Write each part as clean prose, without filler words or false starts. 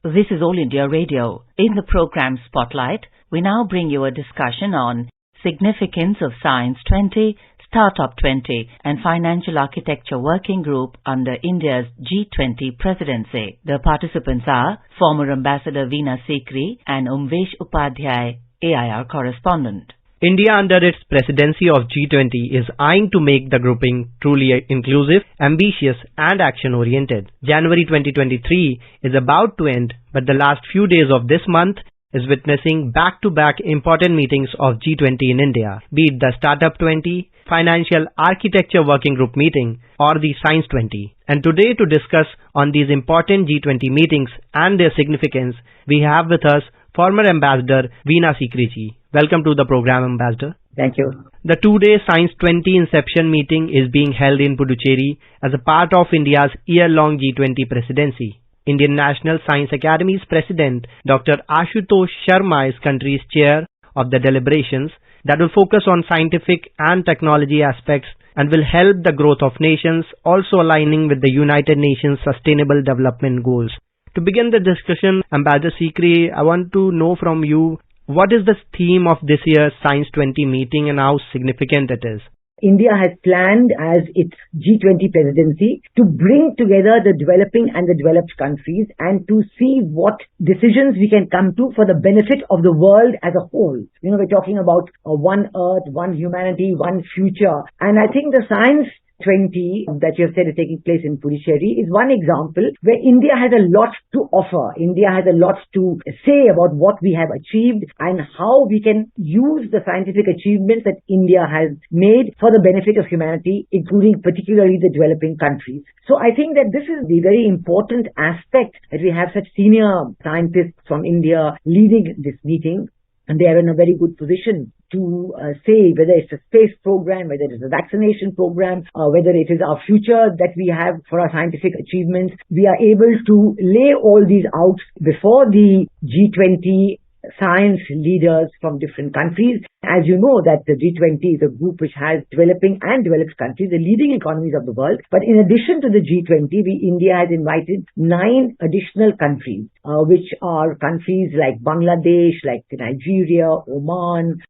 This is All India Radio. In the program Spotlight, we now bring you a discussion on Significance of Science 20, Startup 20 and Financial Architecture Working Group under India's G20 Presidency. The participants are former Ambassador Veena Sikri and Umvesh Upadhyay, AIR correspondent. India under its presidency of G20 is eyeing to make the grouping truly inclusive, ambitious and action-oriented. January 2023 is about to end, but the last few days of this month is witnessing back-to-back important meetings of G20 in India, be it the Startup 20, Financial Architecture Working Group meeting or the Science 20. And today to discuss on these important G20 meetings and their significance, we have with us former Ambassador Veena Sikri ji. Welcome to the program, Ambassador. Thank you. The two-day Science 20 inception meeting is being held in Puducherry as a part of India's year-long G20 presidency. Indian National Science Academy's President, Dr. Ashutosh Sharma is country's chair of the deliberations that will focus on scientific and technology aspects and will help the growth of nations, also aligning with the United Nations Sustainable Development Goals. To begin the discussion, Ambassador Sikri, I want to know from you, what is the theme of this year's Science 20 meeting and how significant it is? India has planned as its G20 presidency to bring together the developing and the developed countries and to see what decisions we can come to for the benefit of the world as a whole. You know, we're talking about one earth, one humanity, one future. And I think the Science 20 that you have said is taking place in Puducherry is one example where India has a lot to offer. India has a lot to say about what we have achieved and how we can use the scientific achievements that India has made for the benefit of humanity, including particularly the developing countries. So I think that this is the very important aspect that we have such senior scientists from India leading this meeting. And they are in a very good position to say whether it's a space program, whether it's a vaccination program, whether it is our future that we have for our scientific achievements. We are able to lay all these out before the G20 science leaders from different countries. As you know, that the G20 is a group which has developing and developed countries, the leading economies of the world. But in addition to the G20, India has invited 9 additional countries, which are countries like Bangladesh, like Nigeria, Oman,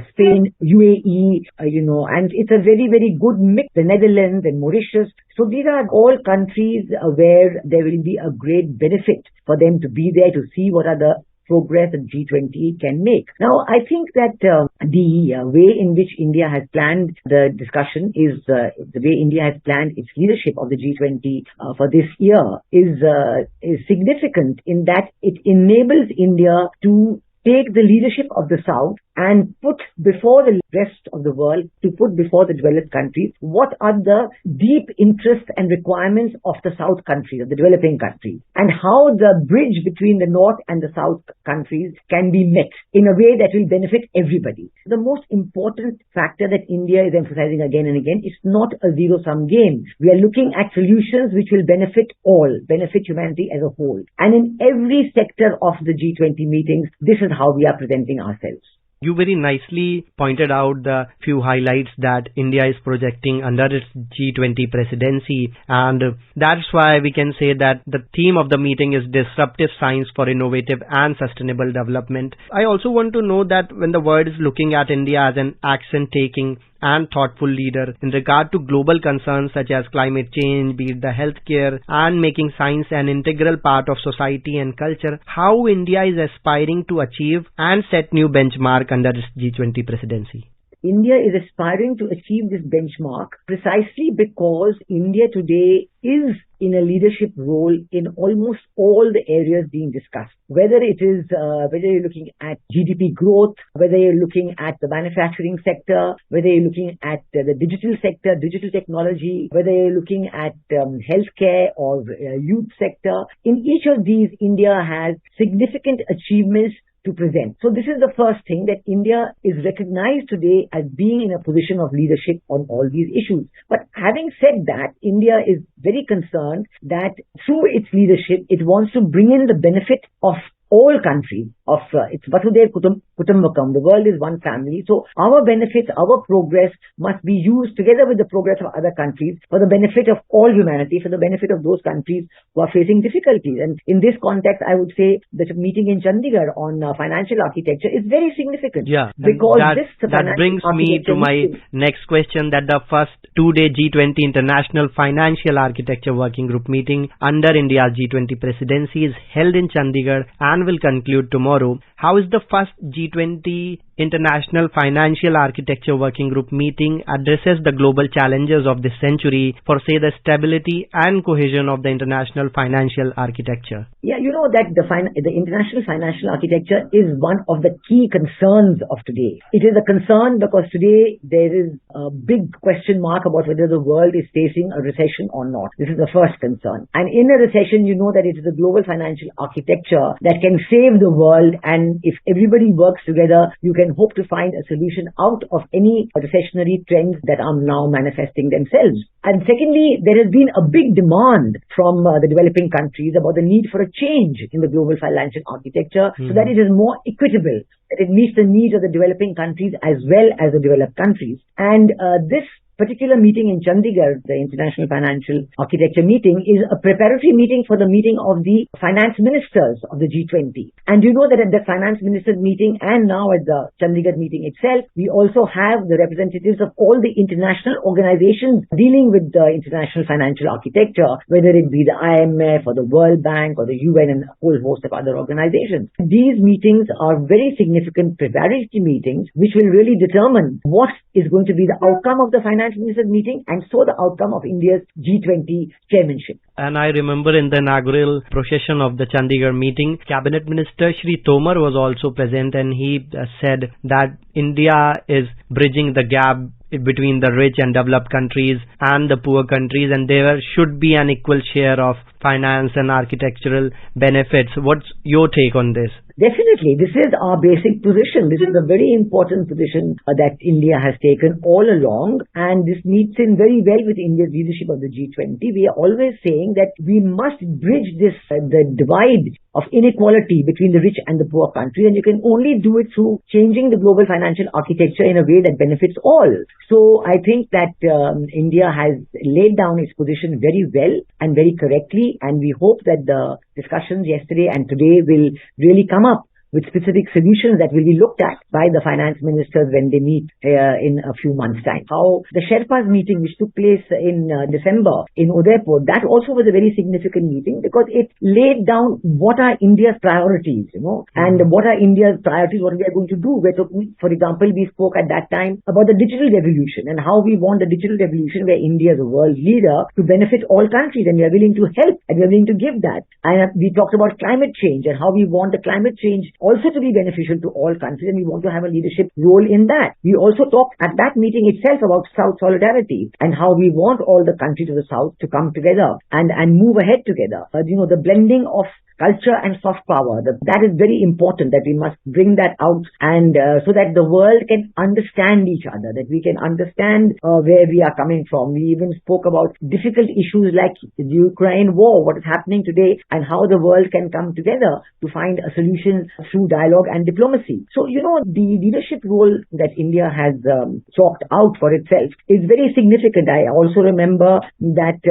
Spain, UAE, and it's a very, very good mix, the Netherlands and Mauritius. So these are all countries where there will be a great benefit for them to be there to see what are the progress that G20 can make. Now, I think that the way in which India has planned the discussion is the way India has planned its leadership of the G20 for this year is significant in that it enables India to take the leadership of the South and put before the rest of the world, to put before the developed countries, what are the deep interests and requirements of the South countries, of the developing countries, and how the bridge between the North and the South countries can be met in a way that will benefit everybody. The most important factor that India is emphasizing again and again is not a zero-sum game. We are looking at solutions which will benefit all, benefit humanity as a whole. And in every sector of the G20 meetings, this is how we are presenting ourselves. You very nicely pointed out the few highlights that India is projecting under its G20 presidency, and that's why we can say that the theme of the meeting is Disruptive Science for Innovative and Sustainable Development. I also want to know that when the world is looking at India as an action-taking and thoughtful leader in regard to global concerns such as climate change, be it the healthcare, and making science an integral part of society and culture, how India is aspiring to achieve and set new benchmark under its G20 presidency? India is aspiring to achieve this benchmark precisely because India today is in a leadership role in almost all the areas being discussed. Whether you're looking at GDP growth, whether you're looking at the manufacturing sector, whether you're looking at the digital sector, digital technology, whether you're looking at healthcare or youth sector, in each of these, India has significant achievements to present. So this is the first thing, that India is recognized today as being in a position of leadership on all these issues. But having said that, India is very concerned that through its leadership, it wants to bring in the benefit of all countries, of its Vasudhaiva kutumbakam. The world is one family. So our benefits, our progress must be used together with the progress of other countries for the benefit of all humanity, for the benefit of those countries who are facing difficulties. And in this context, I would say that a meeting in Chandigarh on financial architecture is very significant. Yeah, because that brings me to my next question, that the first two-day G20 International Financial Architecture Working Group meeting under India's G20 presidency is held in Chandigarh and will conclude tomorrow. How is the first G20 International Financial Architecture Working Group meeting addresses the global challenges of this century for, say, the stability and cohesion of the international financial architecture? Yeah, you know that the international financial architecture is one of the key concerns of today. It is a concern because today there is a big question mark about whether the world is facing a recession or not. This is the first concern. And in a recession, you know that it is the global financial architecture that can save the world, and if everybody works together, you can hope to find a solution out of any recessionary trends that are now manifesting themselves. And secondly, there has been a big demand from the developing countries about the need for a change in the global financial architecture so that it is more equitable, that it meets the needs of the developing countries as well as the developed countries. And this particular meeting in Chandigarh, the International Financial Architecture meeting, is a preparatory meeting for the meeting of the finance ministers of the G20. And you know that at the finance ministers meeting and now at the Chandigarh meeting itself, we also have the representatives of all the international organizations dealing with the international financial architecture, whether it be the IMF or the World Bank or the UN and a whole host of other organizations. These meetings are very significant preparatory meetings which will really determine what is going to be the outcome of the finance ministers meeting and so the outcome of India's G20 chairmanship. And I remember in the inaugural procession of the Chandigarh meeting, Cabinet Minister Shri Tomar was also present, and he said that India is bridging the gap between the rich and developed countries and the poor countries, and there should be an equal share of finance and architectural benefits. What's your take on this? Definitely. This is our basic position. This is a very important position that India has taken all along, and this meets in very well with India's leadership of the G20. We are always saying that we must bridge this, the divide of inequality between the rich and the poor countries, and you can only do it through changing the global financial architecture in a way that benefits all. So I think that India has laid down its position very well and very correctly, and we hope that the discussions yesterday and today will really come up with specific solutions that will be looked at by the finance ministers when they meet in a few months' time. How the Sherpas meeting, which took place in December in Udaipur, that also was a very significant meeting because it laid down what are India's priorities, and what are India's priorities, what we are going to do. For example, we spoke at that time about the digital revolution and how we want the digital revolution where India is a world leader to benefit all countries, and we are willing to help and we are willing to give that. And we talked about climate change and how we want the climate change also to be beneficial to all countries, and we want to have a leadership role in that. We also talked at that meeting itself about South solidarity and how we want all the countries of the South to come together and move ahead together. The blending of culture and soft power, that is very important, that we must bring that out, and so that the world can understand each other, that we can understand where we are coming from. We even spoke about difficult issues like the Ukraine war, what is happening today, and how the world can come together to find a solution through dialogue and diplomacy. So, the leadership role that India has chalked out for itself is very significant. I also remember that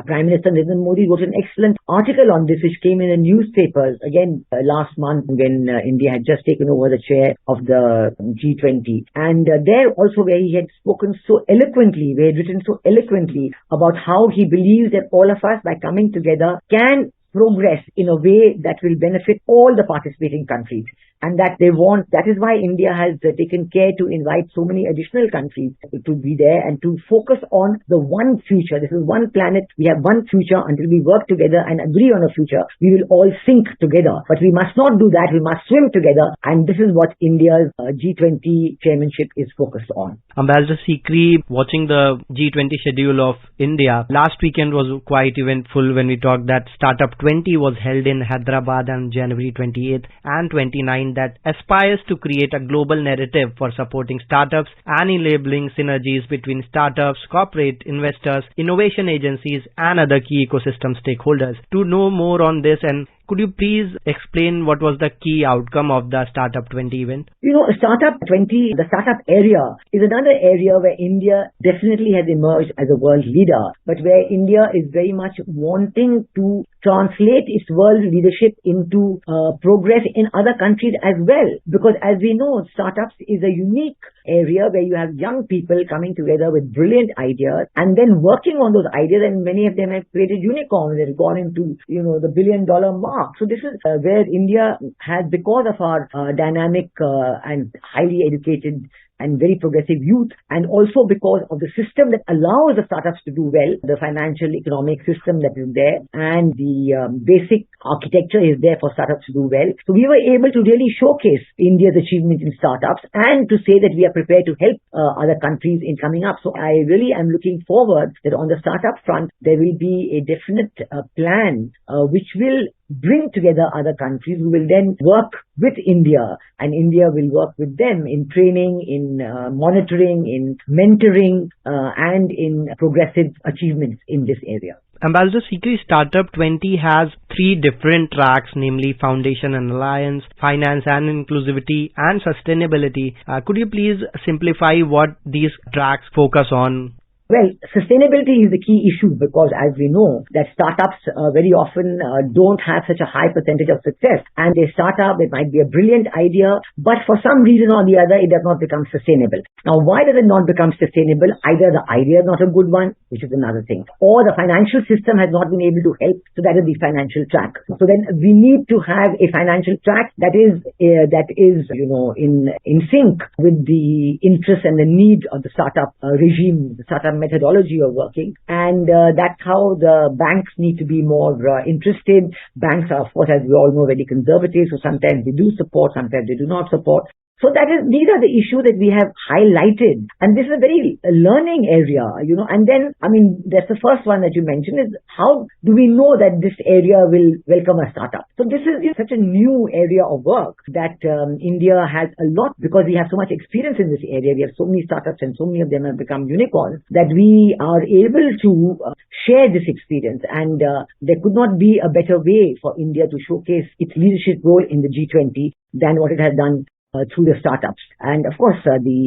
Prime Minister Narendra Modi wrote an excellent article on this, which came in the newspapers again last month when India had just taken over the chair of the G20. And there also where he had spoken so eloquently, where he had written so eloquently about how he believes that all of us, by coming together, can progress in a way that will benefit all the participating countries, and that is why India has taken care to invite so many additional countries to be there and to focus on the one future. This is one planet, we have one future. Until we work together and agree on a future, we will all sink together. But we must not do that, we must swim together, and this is what India's G20 chairmanship is focused on. Ambassador Sikri, watching the G20 schedule of India, last weekend was quite eventful when we talked that Startup 20 was held in Hyderabad on January 28th and 29th, that aspires to create a global narrative for supporting startups and enabling synergies between startups, corporate investors, innovation agencies and other key ecosystem stakeholders. To know more on this and Could you please explain what was the key outcome of the Startup 20 event? Startup 20, the startup area is another area where India definitely has emerged as a world leader, but where India is very much wanting to translate its world leadership into progress in other countries as well. Because as we know, startups is a unique area where you have young people coming together with brilliant ideas and then working on those ideas, and many of them have created unicorns that have gone into, the $1 billion mark. So this is where India has, because of our dynamic and highly educated and very progressive youth, and also because of the system that allows the startups to do well, the financial economic system that is there, and the basic architecture is there for startups to do well. So we were able to really showcase India's achievements in startups and to say that we are prepared to help other countries in coming up. So I really am looking forward that on the startup front, there will be a definite plan which will bring together other countries who will then work with India, and India will work with them in training, in monitoring, in mentoring, and in progressive achievements in this area. Ambassador Sikri, Startup 20 has 3 different tracks, namely Foundation and Alliance, Finance and Inclusivity, and Sustainability. Could you please simplify what these tracks focus on? Well, sustainability is the key issue because as we know that startups very often don't have such a high percentage of success, and they start up, it might be a brilliant idea, but for some reason or the other, it does not become sustainable. Now, why does it not become sustainable? Either the idea is not a good one, which is another thing, or the financial system has not been able to help, so that is the financial track. So then we need to have a financial track that is in sync with the interests and the needs of the startup regime, the startup methodology of working, and that's how the banks need to be more interested. Banks are, of course, as we all know, very conservative, so sometimes they do support, sometimes they do not support. So these are the issues that we have highlighted, and this is a very learning area, and then, that's the first one that you mentioned, is how do we know that this area will welcome a startup? So this is such a new area of work that India has a lot, because we have so much experience in this area. We have so many startups and so many of them have become unicorns that we are able to share this experience, and there could not be a better way for India to showcase its leadership role in the G20 than what it has done through the startups. And of course, the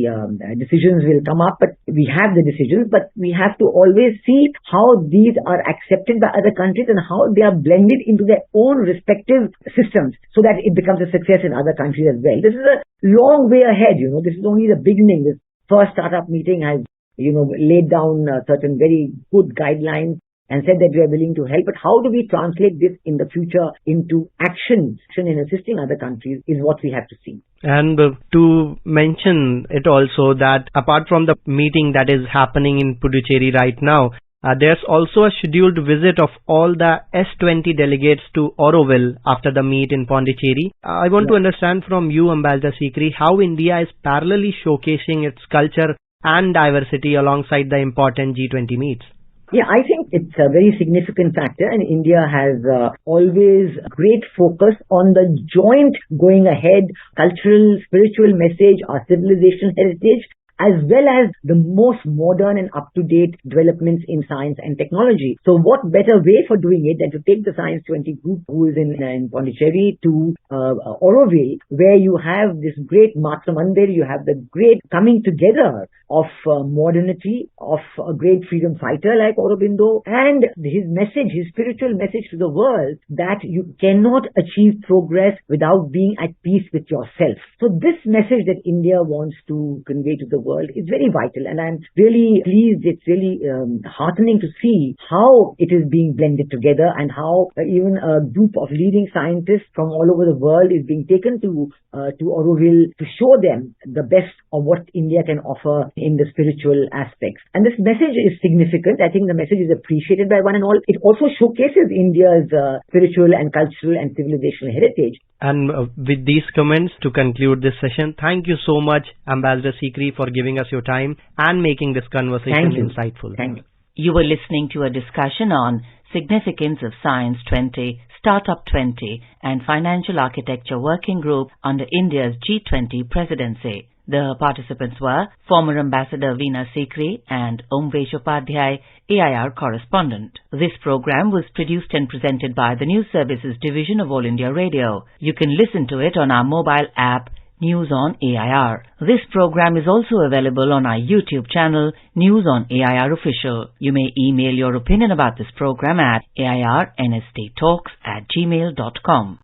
decisions will come up, but we have the decisions, but we have to always see how these are accepted by other countries and how they are blended into their own respective systems so that it becomes a success in other countries as well. This is a long way ahead, this is only the beginning. This first startup meeting has, laid down certain very good guidelines and said that we are willing to help. But how do we translate this in the future into action in assisting other countries is what we have to see. And to mention it also that apart from the meeting that is happening in Puducherry right now, there's also a scheduled visit of all the S20 delegates to Auroville after the meet in Pondicherry. I want to understand from you, Ambassador Sikri, how India is parallelly showcasing its culture and diversity alongside the important G20 meets. Yeah, I think it's a very significant factor, and India has always great focus on the joint going ahead cultural, spiritual message, our civilization heritage, as well as the most modern and up-to-date developments in science and technology. So what better way for doing it than to take the Science 20 group who is in Pondicherry to Auroville, where you have this great Mathamandir, you have the great coming together of modernity, of a great freedom fighter like Aurobindo, and his message, his spiritual message to the world that you cannot achieve progress without being at peace with yourself. So this message that India wants to convey to the world is very vital, and I'm really pleased. It's really heartening to see how it is being blended together, and how even a group of leading scientists from all over the world is being taken to Auroville to show them the best of what India can offer in the spiritual aspects. And this message is significant. I think the message is appreciated by one and all. It also showcases India's spiritual and cultural and civilizational heritage. And with these comments, to conclude this session, thank you so much, Ambassador Sikri, for giving us your time and making this conversation insightful. Thank you. You were listening to a discussion on Significance of Science 20, Startup 20 and Financial Architecture Working Group under India's G20 Presidency. The participants were former Ambassador Veena Sikri and Omvesh Upadhyay, AIR correspondent. This program was produced and presented by the News Services Division of All India Radio. You can listen to it on our mobile app, News on AIR. This program is also available on our YouTube channel, News on AIR Official. You may email your opinion about this program at airnsttalks@gmail.com.